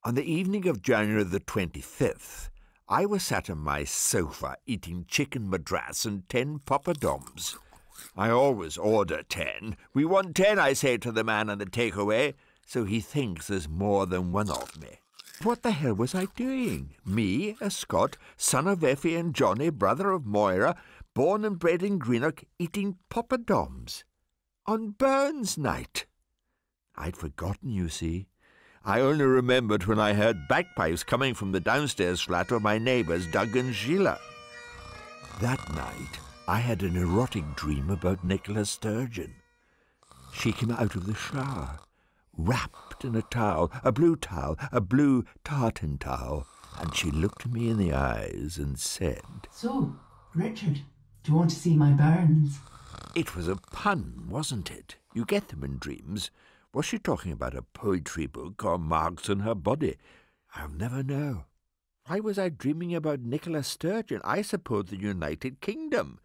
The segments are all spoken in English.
On the evening of January the 25th, I was sat on my sofa eating chicken madras and 10 poppadoms. I always order 10. We want 10, I say to the man on the takeaway, so he thinks there's more than one of me. What the hell was I doing? Me, a Scot, son of Effie and Johnny, brother of Moira, born and bred in Greenock, eating poppadoms on Burns night. I'd forgotten, you see. I only remembered when I heard bagpipes coming from the downstairs flat of my neighbours, Doug and Sheila. That night, I had an erotic dream about Nicola Sturgeon. She came out of the shower, wrapped in a towel, a blue tartan towel, and she looked me in the eyes and said, "So, Richard, do you want to see my Burns?" It was a pun, wasn't it? You get them in dreams. Was she talking about a poetry book or marks on her body? I'll never know. Why was I dreaming about Nicola Sturgeon? I suppose the United Kingdom.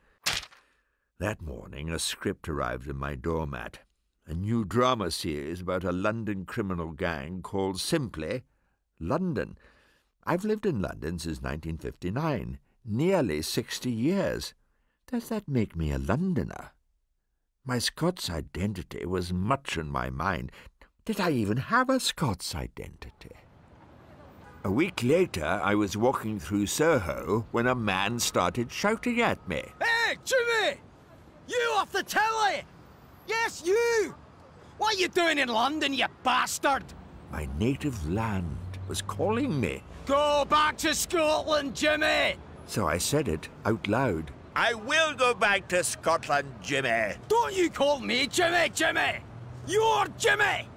That morning a script arrived in my doormat. A new drama series about a London criminal gang called simply London. I've lived in London since 1959, nearly 60 years. Does that make me a Londoner? My Scots identity was much in my mind. Did I even have a Scots identity? A week later, I was walking through Soho when a man started shouting at me. "Hey, Jimmy! You off the telly! Yes, you! What are you doing in London, you bastard?" My native land was calling me. "Go back to Scotland, Jimmy!" So I said it out loud. I will go back to Scotland, Jimmy. "Don't you call me Jimmy, Jimmy! You're Jimmy!"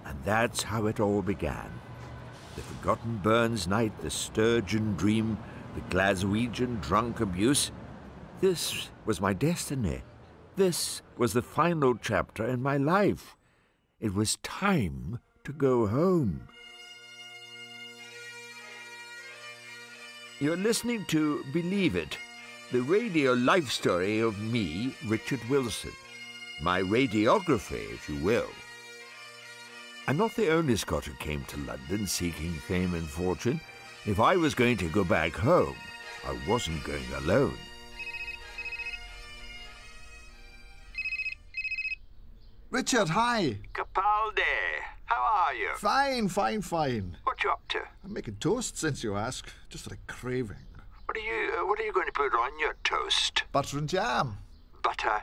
And that's how it all began. The forgotten Burns night, the Sturgeon dream, the Glaswegian drunk abuse. This was my destiny. This was the final chapter in my life. It was time to go home. You're listening to Believe It, the radio life story of me, Richard Wilson. My radiography, if you will. I'm not the only Scot who came to London seeking fame and fortune. If I was going to go back home, I wasn't going alone. Richard, hi. Capaldi, how are you? Fine, fine, fine. What you up to? I'm making toast since you ask. Just for a craving. What are you going to put on your toast? Butter and jam. Butter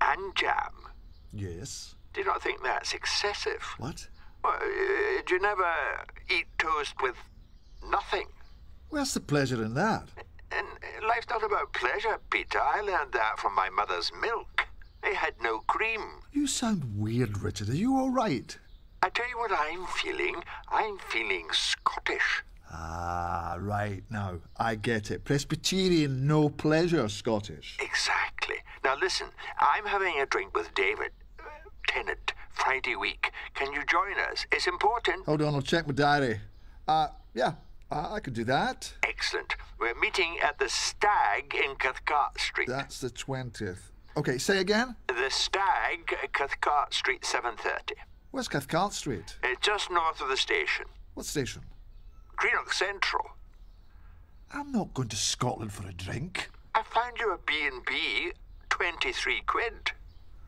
and jam? Yes. Do you not think that's excessive? What? Well, do you never eat toast with nothing? Where's the pleasure in that? And life's not about pleasure, Peter. I learned that from my mother's milk. It had no cream. You sound weird, Richard. Are you all right? I tell you what I'm feeling. I'm feeling Scottish. Ah, right. Now, I get it. Presbyterian, no pleasure, Scottish. Exactly. Now listen, I'm having a drink with David Tennant Friday week. Can you join us? It's important. Hold on, I'll check my diary. Yeah, I could do that. Excellent. We're meeting at the Stag in Cathcart Street. That's the 20th. Okay, say again? The Stag, Cathcart Street, 7:30. Where's Cathcart Street? It's just north of the station. What station? Greenock Central. I'm not going to Scotland for a drink. I found you a B&B, 23 quid.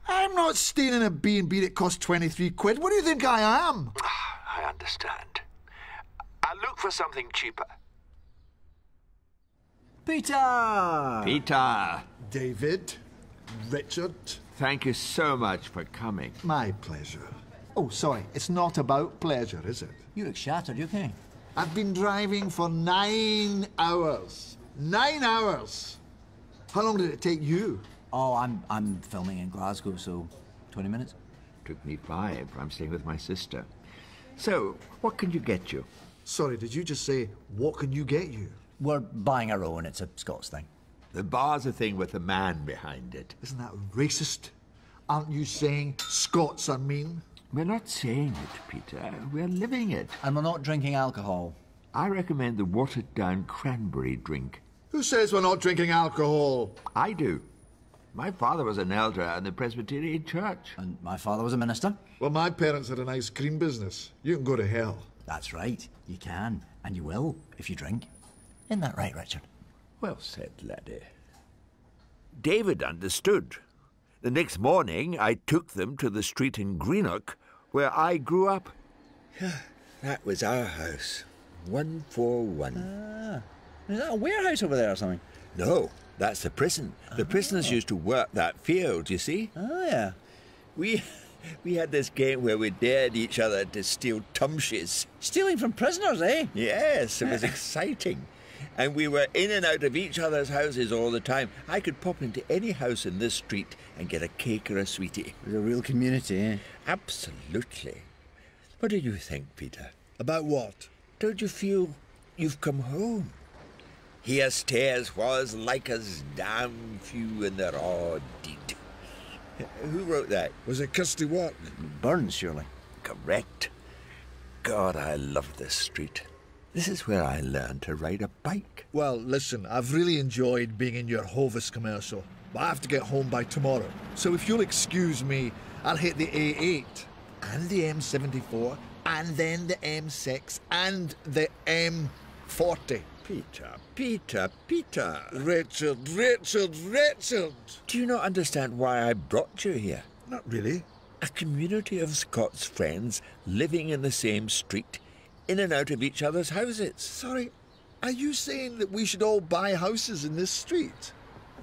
I'm not staying in a B&B that costs 23 quid. What do you think I am? I understand. I'll look for something cheaper. Peter! Peter! David, Richard. Thank you so much for coming. My pleasure. Oh, sorry, it's not about pleasure, is it? You look shattered, you okay? I've been driving for 9 hours. 9 hours! How long did it take you? Oh, I'm filming in Glasgow, so 20 minutes. Took me 5. I'm staying with my sister. So, what can you get you? Sorry, did you just say, what can you get you? We're buying our own, it's a Scots thing. The bar's a thing with a man behind it. Isn't that racist? Aren't you saying Scots are mean? We're not saying it, Peter. We're living it. And we're not drinking alcohol. I recommend the watered-down cranberry drink. Who says we're not drinking alcohol? I do. My father was an elder in the Presbyterian Church. And my father was a minister. Well, my parents had an ice cream business. You can go to hell. That's right. You can, and you will, if you drink. Isn't that right, Richard? Well said, laddie. David understood. The next morning, I took them to the street in Greenock where I grew up. That was our house. 141. Is that a warehouse over there or something? No, that's the prison. The prisoners used to work that field, you see. Oh, yeah. We had this game where we dared each other to steal tumshes. Stealing from prisoners, eh? Yes, it was exciting. And we were in and out of each other's houses all the time. I could pop into any house in this street and get a cake or a sweetie. It was a real community, eh? Absolutely. What do you think, Peter? About what? Don't you feel you've come home? Here stairs was like as damn few in their odd deed. Who wrote that? Was it Kirsty Watt? Burns, surely. Correct. God, I love this street. This is where I learned to ride a bike. Well, listen, I've really enjoyed being in your Hovis commercial, but I have to get home by tomorrow. So if you'll excuse me, I'll hit the A8 and the M74 and then the M6 and the M40. Peter. Richard! Do you not understand why I brought you here? Not really. A community of Scots friends living in the same street, in and out of each other's houses. Sorry, are you saying that we should all buy houses in this street?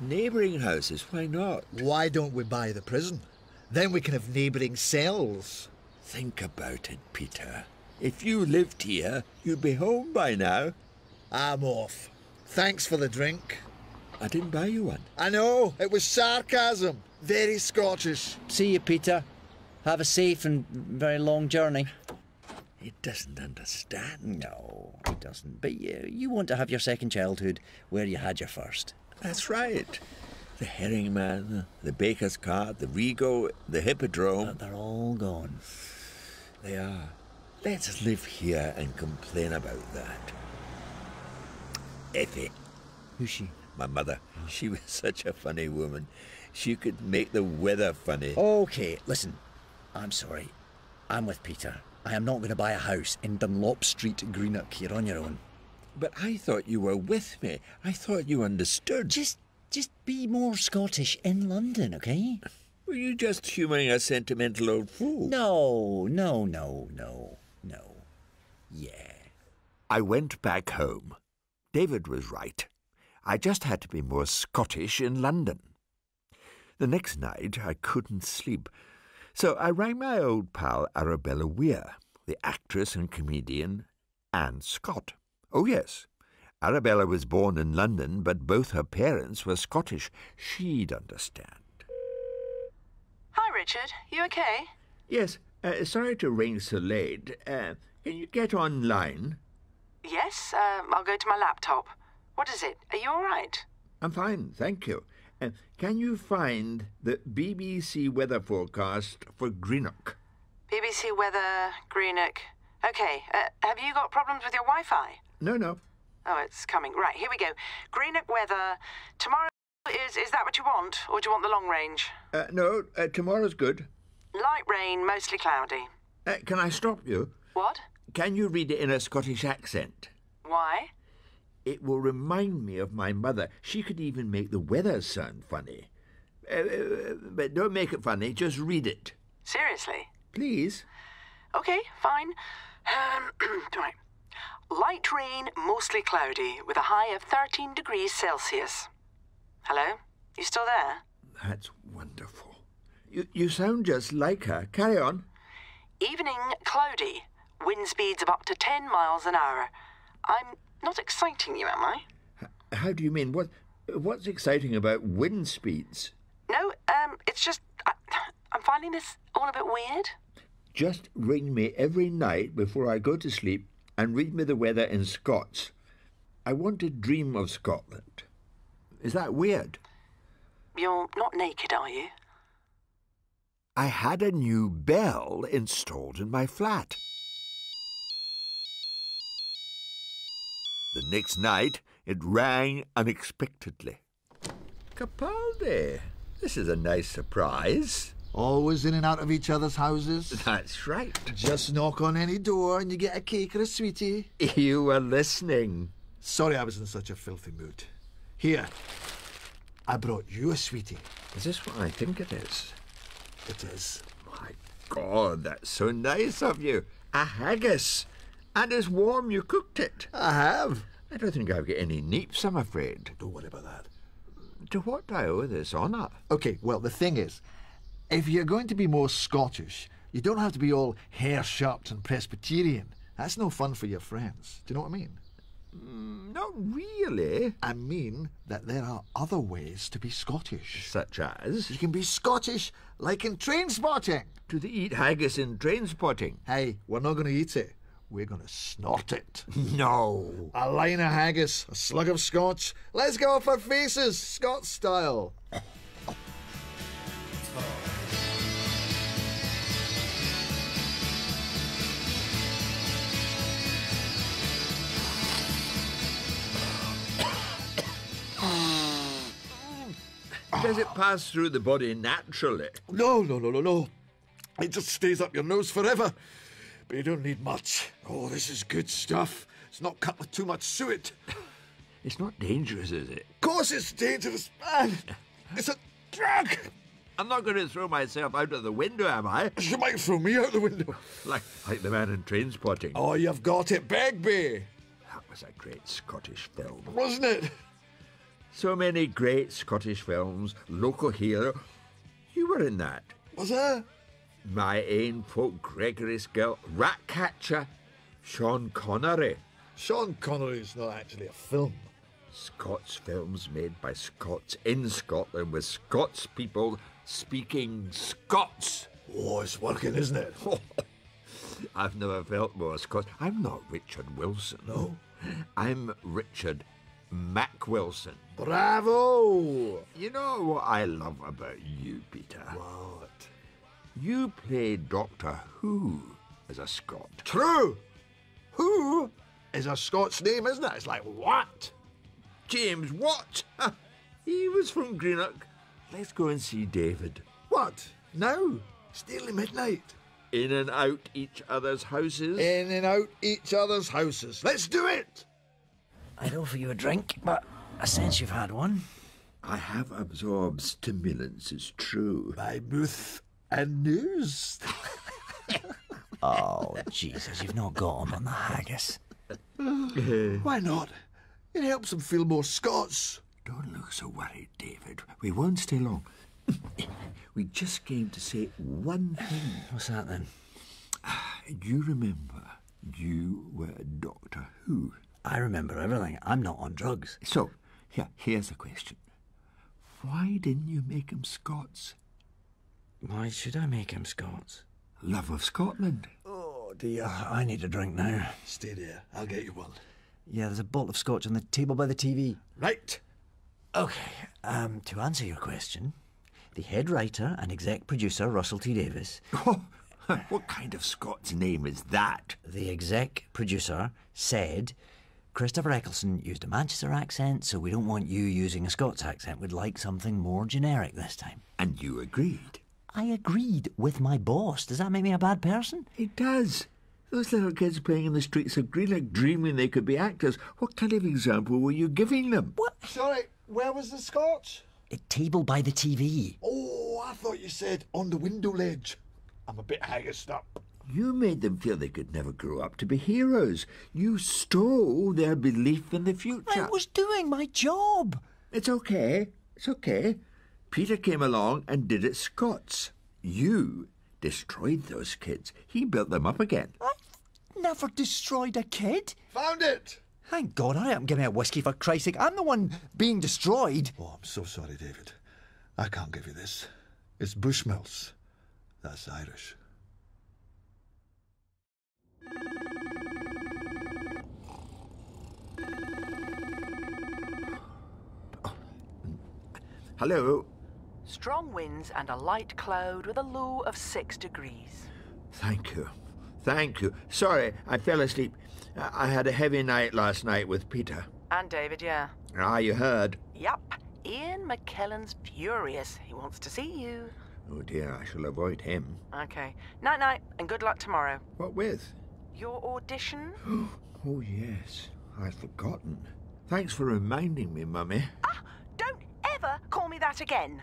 Neighbouring houses, why not? Why don't we buy the prison? Then we can have neighbouring cells. Think about it, Peter. If you lived here, you'd be home by now. I'm off. Thanks for the drink. I didn't buy you one. I know, it was sarcasm. Very Scottish. See you, Peter. Have a safe and very long journey. He doesn't understand. No, he doesn't. But you want to have your second childhood where you had your first. That's right. The Herringman, the Baker's Cart, the Rego, the Hippodrome. But they're all gone. They are. Let's live here and complain about that. Effie. Who's she? My mother. She was such a funny woman. She could make the weather funny. OK, listen. I'm sorry. I'm with Peter. I am not going to buy a house in Dunlop Street, Greenock. You're on your own. But I thought you were with me. I thought you understood. Just be more Scottish in London, OK? Were you just humouring a sentimental old fool? No. Yeah. I went back home. David was right. I just had to be more Scottish in London. The next night I couldn't sleep, so I rang my old pal Arabella Weir, the actress and comedian Anne Scott. Oh yes, Arabella was born in London, but both her parents were Scottish. She'd understand. Hi, Richard. You okay? Yes, sorry to ring so late. Can you get online? Yes, I'll go to my laptop. What is it? Are you all right? I'm fine, thank you. Can you find the BBC weather forecast for Greenock? BBC Weather, Greenock. Okay, have you got problems with your Wi-Fi? No. Oh, it's coming. Right, here we go. Greenock weather. Tomorrow is that what you want? Or do you want the long range? No, tomorrow's good. Light rain, mostly cloudy. Can I stop you? What? Can you read it in a Scottish accent? Why? It will remind me of my mother. She could even make the weather sound funny. But don't make it funny, just read it. Seriously? Please. Okay, fine. Right. Light rain, mostly cloudy, with a high of 13 degrees Celsius. Hello? You still there? That's wonderful. You sound just like her. Carry on. Evening, cloudy. Wind speeds of up to 10 miles an hour. I'm not exciting you, am I? How do you mean? What's exciting about wind speeds? No, it's just... I'm finding this all a bit weird. Just ring me every night before I go to sleep and read me the weather in Scots. I want to dream of Scotland. Is that weird? You're not naked, are you? I had a new bell installed in my flat. The next night, it rang unexpectedly. Capaldi, this is a nice surprise. Always in and out of each other's houses. That's right. Just knock on any door and you get a cake or a sweetie. You were listening. Sorry I was in such a filthy mood. Here, I brought you a sweetie. Is this what I think it is? It is. My God, that's so nice of you. A haggis. And it's warm, you cooked it. I have. I don't think I'll get any neeps, I'm afraid. Don't worry about that. To what do I owe this honour? OK, well, the thing is, if you're going to be more Scottish, you don't have to be all hair-sharped and Presbyterian. That's no fun for your friends. Do you know what I mean? Not really. I mean that there are other ways to be Scottish. Such as? You can be Scottish like in Trainspotting. Do they eat haggis in Trainspotting? Hey, we're not going to eat it. We're going to snort it. No. A line of haggis, a slug of scotch. Let's go off our faces, Scots style. Does it pass through the body naturally? No. It just stays up your nose forever. But you don't need much. Oh, this is good stuff. It's not cut with too much suet. It's not dangerous, is it? Of course it's dangerous, man. It's a drug. I'm not going to throw myself out of the window, am I? You might throw me out the window. Like the man in Trainspotting. Oh, you've got it, Begbie. That was a great Scottish film. Wasn't it? So many great Scottish films. Local Hero. You were in that. Was there? My Ain Folk, Gregory's Girl, Ratcatcher, Sean Connery. Sean Connery's not actually a film. Scots films made by Scots in Scotland with Scots people speaking Scots. Oh, it's working, isn't it? I've never felt more Scots. I'm not Richard Wilson. No? I'm Richard Mac Wilson. Bravo! You know what I love about you, Peter? What? You played Doctor Who as a Scot. True! Who is a Scots name, isn't it? It's like, what? James Watt! He was from Greenock. Let's go and see David. What? Now? It's nearly midnight. In and out each other's houses. In and out each other's houses. Let's do it! I'd offer you a drink, but I sense you've had one. I have absorbed stimulants, it's true. By Booth and News. Oh, Jesus, you've not got him on the haggis. Why not? It helps him feel more Scots. Don't look so worried, David. We won't stay long. We just came to say one thing. What's that then? You remember you were Doctor Who. I remember everything. I'm not on drugs. So, here's the question. Why didn't you make him Scots? Why should I make him Scots? Love of Scotland. Oh, dear. I need a drink now. Stay there. I'll get you one. Yeah, there's a bottle of scotch on the table by the TV. Right. Okay, to answer your question, the head writer and exec producer, Russell T Davies. Oh, what kind of Scots name is that? The exec producer said, Christopher Eccleston used a Manchester accent, so we don't want you using a Scots accent. We'd like something more generic this time. And you agreed? I agreed with my boss. Does that make me a bad person? It does. Those little kids playing in the streets of Greenock dreaming they could be actors. What kind of example were you giving them? What? Sorry, where was the Scotch? A table by the TV. Oh, I thought you said on the window ledge. I'm a bit haggis up. You made them feel they could never grow up to be heroes. You stole their belief in the future. I was doing my job. It's okay. It's okay. Peter came along and did it Scots. You destroyed those kids. He built them up again. I never destroyed a kid. Found it! Thank God, I haven't given me a whiskey for Christ's sake. I'm the one being destroyed. Oh, I'm so sorry, David. I can't give you this. It's Bushmills. That's Irish. Hello. Strong winds and a light cloud with a low of 6 degrees. Thank you. Thank you. Sorry, I fell asleep. I had a heavy night last night with Peter. And David, yeah. Ah, you heard. Yup. Ian McKellen's furious. He wants to see you. Oh dear, I shall avoid him. Okay. Night-night, and good luck tomorrow. What with? Your audition? Oh yes, I'd forgotten. Thanks for reminding me, Mummy. Ah! Don't ever call me that again.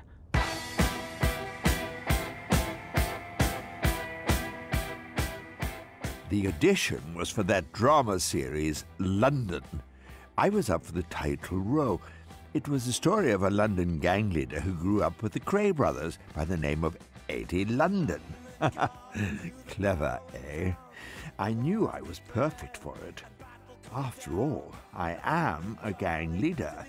The audition was for that drama series, London. I was up for the title role. It was the story of a London gang leader who grew up with the Cray brothers by the name of Eddie London. Clever, eh? I knew I was perfect for it. After all, I am a gang leader.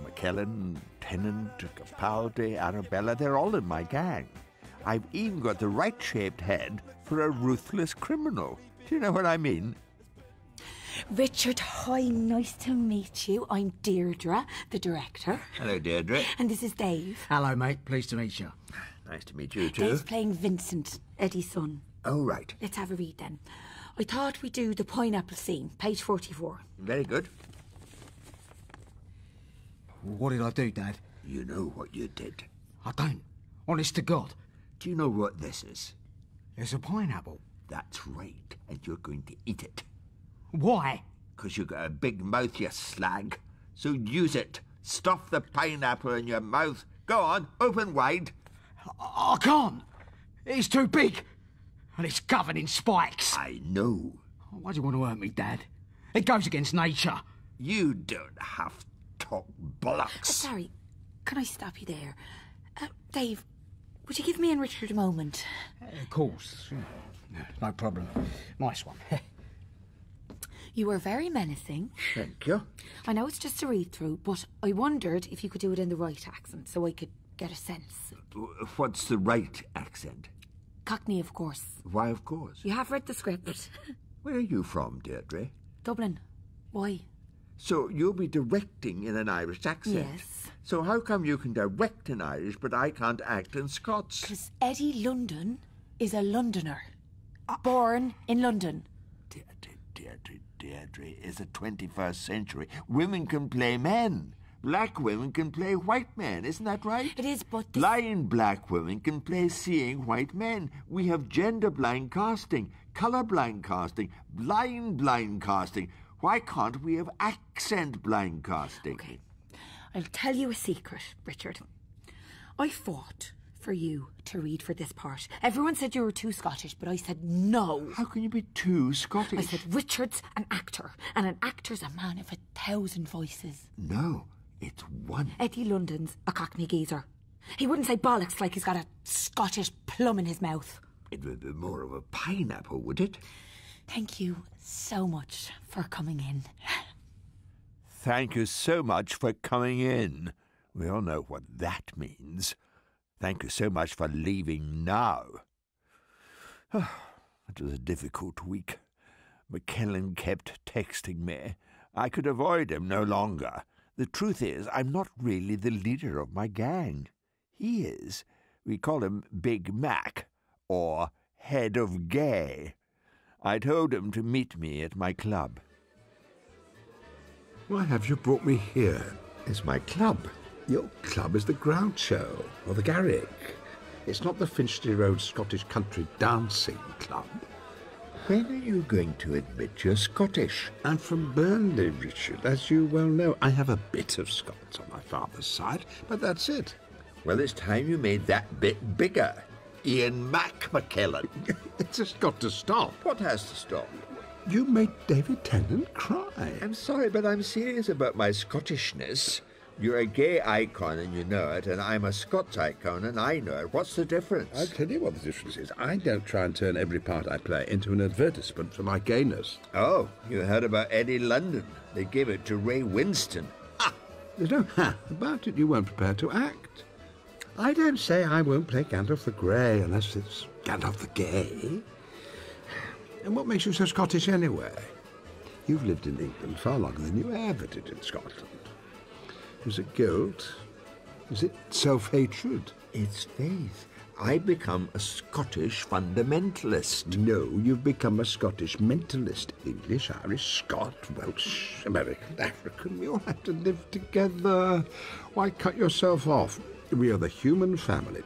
McKellen, Tennant, Capaldi, Arabella, they're all in my gang. I've even got the right-shaped head for a ruthless criminal. Do you know what I mean? Richard, hi, nice to meet you. I'm Deirdre, the director. Hello, Deirdre. And this is Dave. Hello, mate. Pleased to meet you. Nice to meet you, too. Dave's playing Vincent, Eddie's son. Oh, right. Let's have a read then. I thought we'd do the pineapple scene, page 44. Very good. What did I do, Dad? You know what you did. I don't. Honest to God. Do you know what this is? It's a pineapple. That's right, and you're going to eat it. Why? 'Cause you've got a big mouth, you slag. So use it. Stuff the pineapple in your mouth. Go on, open wide. I can't. It's too big. And it's covered in spikes. I know. Why do you want to hurt me, Dad? It goes against nature. You don't have to talk bollocks. Sorry, can I stop you there? Dave, would you give me and Richard a moment? Of course. No problem. Nice one. You were very menacing. Thank you. I know it's just a read-through, but I wondered if you could do it in the right accent so I could get a sense. What's the right accent? Cockney, of course. Why, of course. You have read the script. Where are you from, Deirdre? Dublin. Why? So you'll be directing in an Irish accent? Yes. So how come you can direct in Irish but I can't act in Scots? Because Eddie London is a Londoner. Born in London. Deirdre, is the 21st century. Women can play men. Black women can play white men. Isn't that right? It is, but... Blind black women can play seeing white men. We have gender-blind casting, colour-blind casting, blind casting. Why can't we have accent-blind casting? Okay. I'll tell you a secret, Richard. I fought for you to read for this part. Everyone said you were too Scottish, but I said no. How can you be too Scottish? I said Richard's an actor, and an actor's a man of 1,000 voices. No, it's one. Eddie London's a Cockney geezer. He wouldn't say bollocks like he's got a Scottish plum in his mouth. It would be more of a pineapple, would it? Thank you so much for coming in. Thank you so much for coming in. We all know what that means. Thank you so much for leaving now. It was a difficult week. McKellen kept texting me. I could avoid him no longer. The truth is, I'm not really the leader of my gang. He is. We call him Big Mac, or Head of Gay. I told him to meet me at my club. Why have you brought me here? It's my club. Your club is the Groucho, or the Garrick. It's not the Finchley Road Scottish Country Dancing Club. When are you going to admit you're Scottish? I'm from Burnley, Richard, as you well know. I have a bit of Scots on my father's side, but that's it. Well, it's time you made that bit bigger. Ian McKellen. It's just got to stop. What has to stop? You made David Tennant cry. I'm sorry, but I'm serious about my Scottishness. You're a gay icon and you know it, and I'm a Scots icon and I know it. What's the difference? I'll tell you what the difference is. I don't try and turn every part I play into an advertisement for my gayness. Oh, you heard about Eddie London. They gave it to Ray Winston. There's no about it. You weren't prepared to act. I don't say I won't play Gandalf the Grey unless it's Gandalf the Gay. And what makes you so Scottish anyway? You've lived in England far longer than you ever did in Scotland. Is it guilt? Is it self-hatred? It's faith. I become a Scottish fundamentalist. No, you've become a Scottish mentalist. English, Irish, Scot, Welsh, American, African. We all have to live together. Why cut yourself off? We are the human family.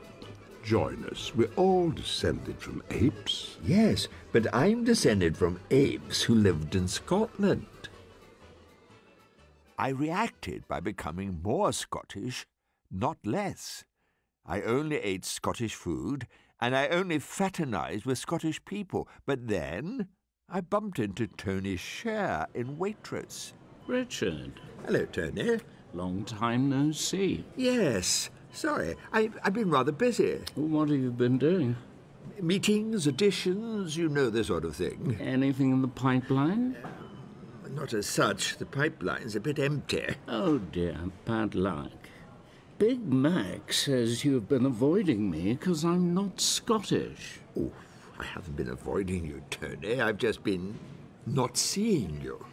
join us. We're all descended from apes. Yes, but I'm descended from apes who lived in Scotland. I reacted by becoming more Scottish, not less. I only ate Scottish food, and I only fraternized with Scottish people. But then I bumped into Tony Sher in Waitress. Richard. Hello, Tony. Long time no see. Yes. Sorry, I've been rather busy. What have you been doing? Meetings, auditions, you know, the sort of thing. Anything in the pipeline? Not as such. The pipeline's a bit empty. Oh dear, bad luck. Big Mac says you've been avoiding me because I'm not Scottish. Oh, I haven't been avoiding you, Tony. I've just been not seeing you.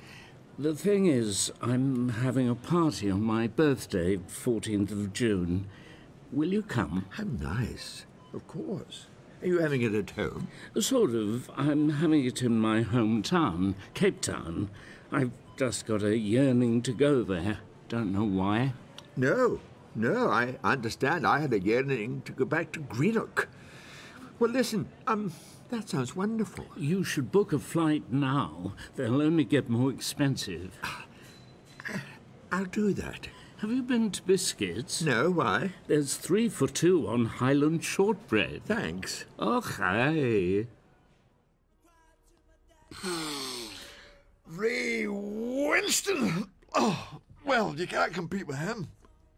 The thing is, I'm having a party on my birthday, 14th of June. Will you come? How nice. Of course. Are you having it at home? Sort of. I'm having it in my hometown, Cape Town. I've just got a yearning to go there. Don't know why. No, I understand. I had a yearning to go back to Greenock. Well, listen, that sounds wonderful. You should book a flight now. They'll only get more expensive. I'll do that. Have you been to Biscuits? No, why? There's 3 for 2 on Highland shortbread. Thanks. Oh, hi. Ray Winston! Oh, well, you can't compete with him.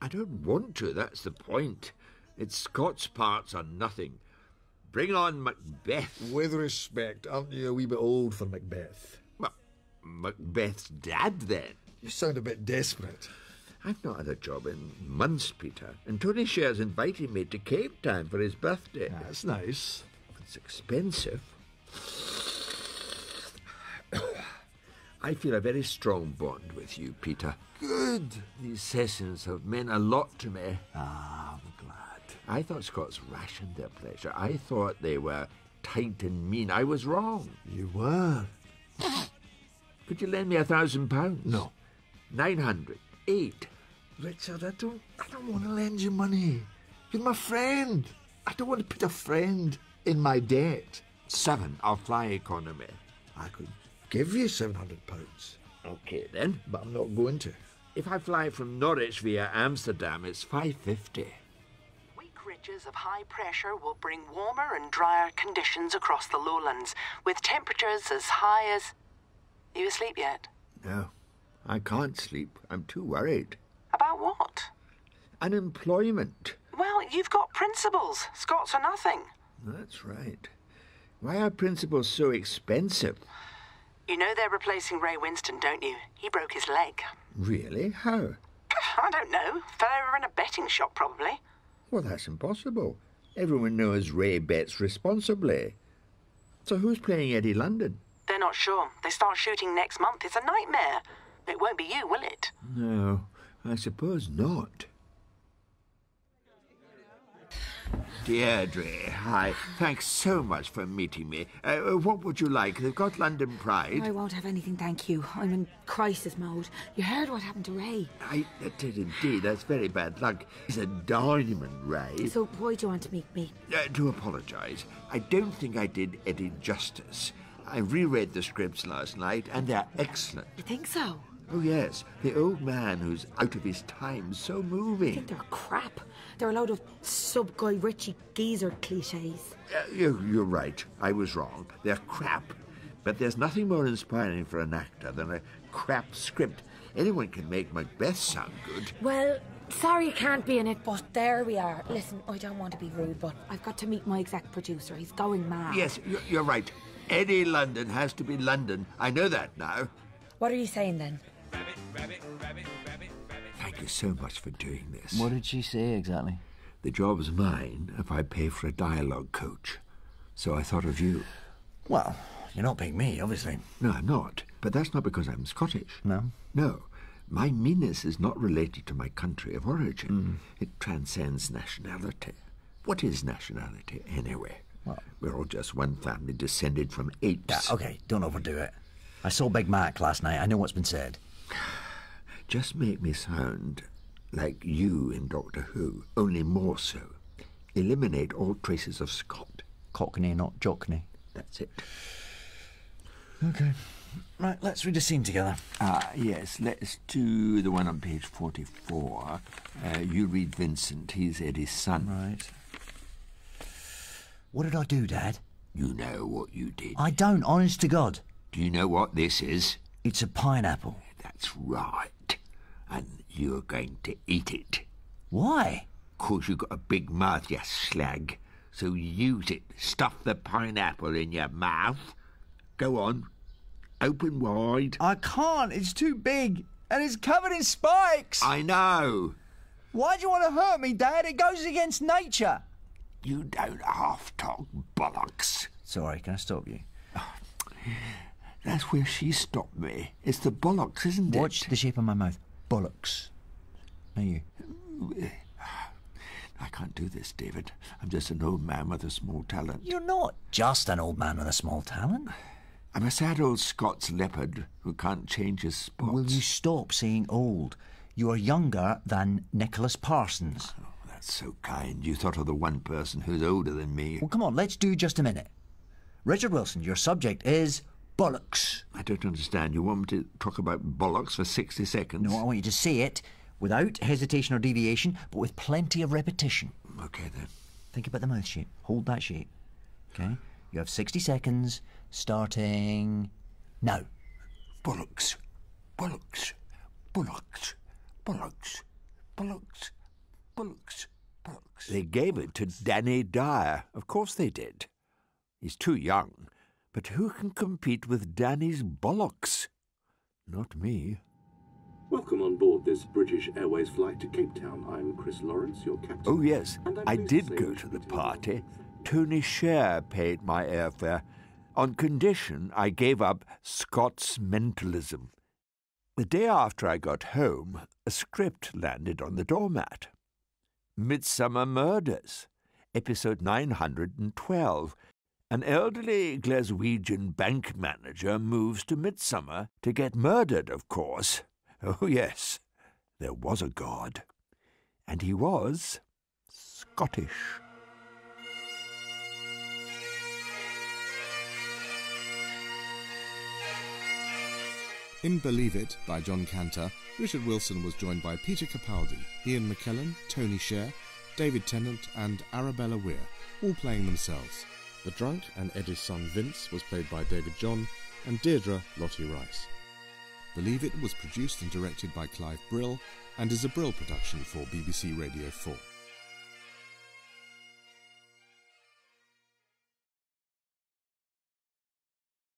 I don't want to, that's the point. Its Scots parts are nothing. Bring on Macbeth. With respect, aren't you a wee bit old for Macbeth? Well, Macbeth's dad, then. You sound a bit desperate. I've not had a job in months, Peter, and Tony Sher's invited me to Cape Town for his birthday. That's nice. It's expensive. I feel a very strong bond with you, Peter. Good. These sessions have meant a lot to me. I'm glad. I thought Scots rationed their pleasure. I thought they were tight and mean. I was wrong. You were. Could you lend me £1,000? No. 900. 8. Richard, I don't want to lend you money. You're my friend. I don't want to put a friend in my debt. 7. I'll fly economy. I could give you £700. Okay, then. But I'm not going to. If I fly from Norwich via Amsterdam, it's £550. Weak ridges of high pressure will bring warmer and drier conditions across the lowlands, with temperatures as high as... Are you asleep yet? No, I can't sleep. I'm too worried. About what? Unemployment. Well, you've got principles. Scots are nothing. That's right. Why are principles so expensive? You know they're replacing Ray Winston, don't you? He broke his leg. Really? How? I don't know. Fell over in a betting shop, probably. Well, that's impossible. Everyone knows Ray bets responsibly. So who's playing Eddie London? They're not sure. They start shooting next month. It's a nightmare. It won't be you, will it? No, I suppose not. Deirdre, hi. Thanks so much for meeting me. What would you like? They've got London Pride. I won't have anything, thank you. I'm in crisis mode. You heard what happened to Ray. I did indeed. That's very bad luck. He's a diamond, Ray. So why do you want to meet me? To apologise. I don't think I did Eddie justice. I reread the scripts last night, and they're excellent. You think so? Oh, yes. The old man who's out of his time. So moving. I think they're crap. They're a load of sub-Guy Ritchie geezer cliches. You're right. I was wrong. They're crap. But there's nothing more inspiring for an actor than a crap script. Anyone can make Macbeth sound good. Well, sorry you can't be in it, but there we are. Listen, I don't want to be rude, but I've got to meet my exec producer. He's going mad. Yes, you're right. Eddie London has to be London. I know that now. What are you saying then? Thank you so much for doing this. What did she say exactly? The job's mine if I pay for a dialogue coach. So I thought of you. Well, you're not paying me, obviously. No, I'm not. But that's not because I'm Scottish. No? No. My meanness is not related to my country of origin. It transcends nationality. What is nationality, anyway? Well, we're all just one family descended from apes. Yeah, okay, don't overdo it. I saw Big Mac last night. I know what's been said. Just make me sound like you in Doctor Who, only more so. Eliminate all traces of Scott. Cockney, not Jockney. That's it. Okay. Right, let's read a scene together. Yes, let's do the one on page 44. You read Vincent. He's Eddie's son. Right. What did I do, Dad? You know what you did. I don't, honest to God. Do you know what this is? It's a pineapple. That's right. And you're going to eat it. Why? 'Cause you've got a big mouth, you slag. So use it. Stuff the pineapple in your mouth. Go on. Open wide. I can't. It's too big. And it's covered in spikes. I know. Why do you want to hurt me, Dad? It goes against nature. You don't half-talk bollocks. Sorry, can I stop you? That's where she stopped me. It's the bollocks, isn't it? Watch the shape of my mouth. Bollocks. Now you. I can't do this, David. I'm just an old man with a small talent. You're not just an old man with a small talent. I'm a sad old Scots leopard who can't change his spots. Will you stop saying old? You are younger than Nicholas Parsons. Oh, that's so kind. You thought of the one person who's older than me. Well, come on, let's do just a minute. Richard Wilson, your subject is bollocks. I don't understand. You want me to talk about bollocks for 60 seconds? No, I want you to say it without hesitation or deviation, but with plenty of repetition. Okay, then. Think about the mouth shape. Hold that shape. Okay? You have 60 seconds, starting now. Bollocks. Bollocks. Bollocks. Bollocks. Bollocks. Bollocks. Bollocks. They gave it to Danny Dyer. Of course they did. He's too young. But who can compete with Danny's bollocks? Not me. Welcome on board this British Airways flight to Cape Town. I'm Chris Lawrence, your captain. Oh, yes. I pleased did to say go that to the Peter party. Lawrence- Tony Sher paid my airfare, on condition I gave up Scots mentalism. The day after I got home, a script landed on the doormat. Midsummer Murders, episode 912. An elderly Glaswegian bank manager moves to Midsummer to get murdered, of course. Oh, yes, there was a god. And he was Scottish. In Believe It, by John Cantor, Richard Wilson was joined by Peter Capaldi, Ian McKellen, Tony Sher, David Tennant and Arabella Weir, all playing themselves. The drunk and Eddie's son Vince was played by David John and Deirdre Lottie Rice. Believe It was produced and directed by Clive Brill and is a Brill production for BBC Radio 4.